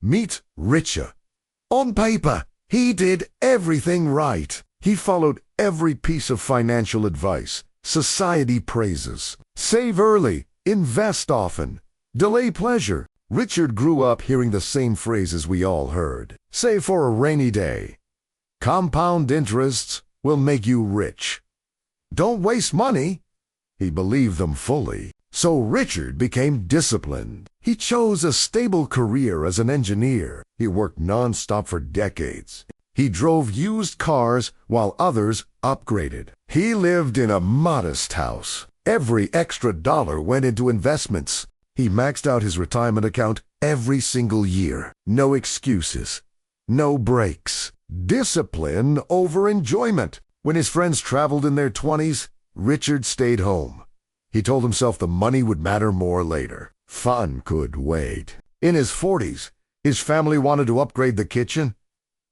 Meet richer. On paper, he did everything right. He followed every piece of financial advice society praises. Save early, invest often, delay pleasure. Richard grew up hearing the same phrases we all heard. Save for a rainy day. Compound interests will make you rich. Don't waste money. He believed them fully. So Richard became disciplined. He chose a stable career as an engineer. He worked non-stop for decades. He drove used cars while others upgraded. He lived in a modest house. Every extra dollar went into investments. He maxed out his retirement account every single year. No excuses. No breaks. Discipline over enjoyment. When his friends traveled in their 20s, Richard stayed home. He told himself the money would matter more later. Fun could wait. In his 40s, his family wanted to upgrade the kitchen.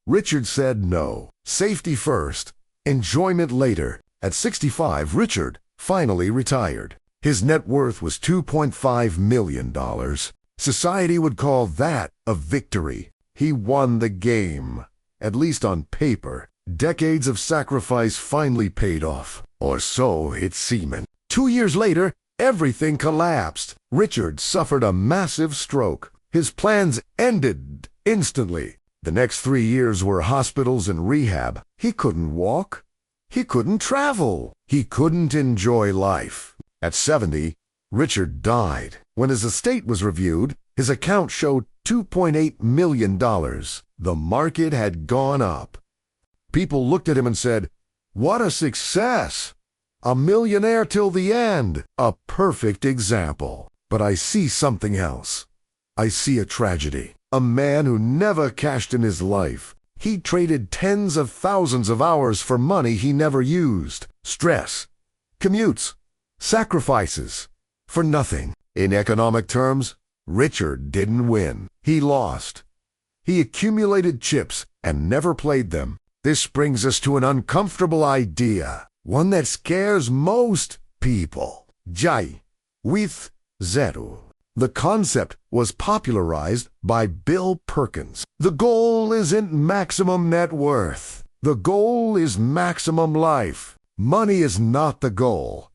Richard said no. Safety first, enjoyment later. At 65, Richard finally retired. His net worth was $2.5 million. Society would call that a victory. He won the game, at least on paper. Decades of sacrifice finally paid off, or so it seemed. 2 years later, everything collapsed. Richard suffered a massive stroke. His plans ended instantly. The next 3 years were hospitals and rehab. He couldn't walk. He couldn't travel. He couldn't enjoy life. At 70, Richard died. When his estate was reviewed, his account showed $2.8 million. The market had gone up. People looked at him and said, "What a success! A millionaire till the end. A perfect example." But I see something else. I see a tragedy. A man who never cashed in his life. He traded tens of thousands of hours for money he never used. Stress, commutes, sacrifices, for nothing. In economic terms, Richard didn't win. He lost. He accumulated chips and never played them. This brings us to an uncomfortable idea, one that scares most people. Jai with zero. The concept was popularized by Bill Perkins. The goal isn't maximum net worth. The goal is maximum life. Money is not the goal.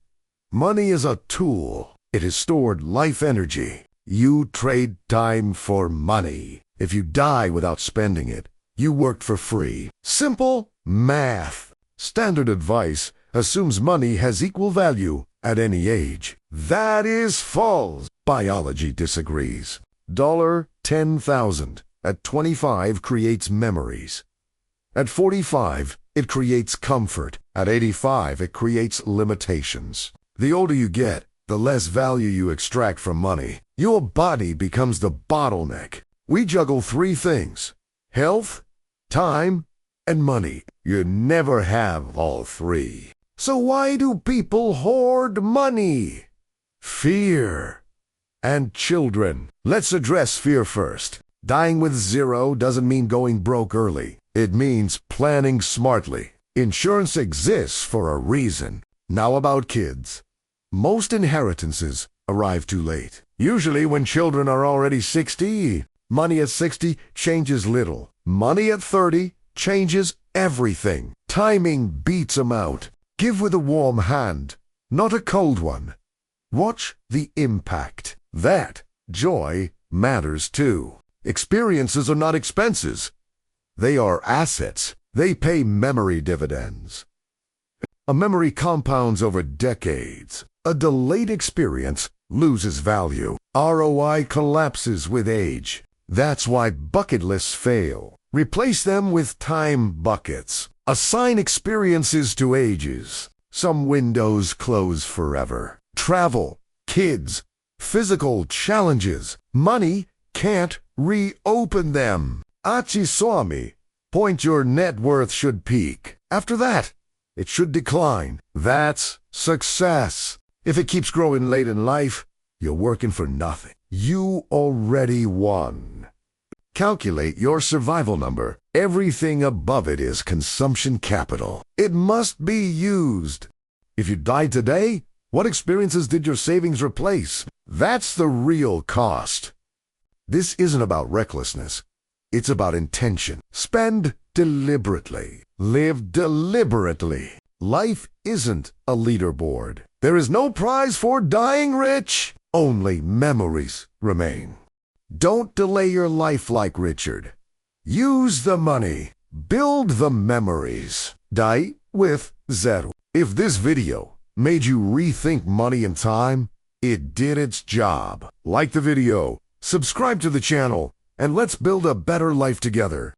Money is a tool. It is stored life energy. You trade time for money. If you die without spending it, you worked for free. Simple math. Standard advice assumes money has equal value at any age. That is false. Biology disagrees. $10,000 at 25 creates memories. At 45, it creates comfort. At 85, it creates limitations. The older you get, the less value you extract from money. Your body becomes the bottleneck. We juggle 3 things: health, time, and money. You never have all 3. So why do people hoard money? Fear and children. Let's address fear first. Dying with zero doesn't mean going broke early. It means planning smartly. Insurance exists for a reason. Now about kids. Most inheritances arrive too late. Usually when children are already 60. Money at 60 changes little. Money at 30 changes everything. Timing beats 'em out. Give with a warm hand, not a cold one. Watch the impact. That joy matters too. Experiences are not expenses. They are assets. They pay memory dividends. A memory compounds over decades. A delayed experience loses value. ROI collapses with age. That's why bucket lists fail. Replace them with time buckets. Assign experiences to ages. Some windows close forever. Travel, kids, physical challenges. Money can't reopen them. Achisoami. Point your net worth should peak. After that, it should decline. That's success. If it keeps growing late in life, you're working for nothing. You already won. Calculate your survival number. Everything above it is consumption capital. It must be used. If you died today, what experiences did your savings replace? That's the real cost. This isn't about recklessness. It's about intention. Spend deliberately. Live deliberately. Life isn't a leaderboard. There is no prize for dying rich. Only memories remain. Don't delay your life like Richard. Use the money. Build the memories. Die with zero. If this video made you rethink money and time, it did its job. Like the video, subscribe to the channel, and let's build a better life together.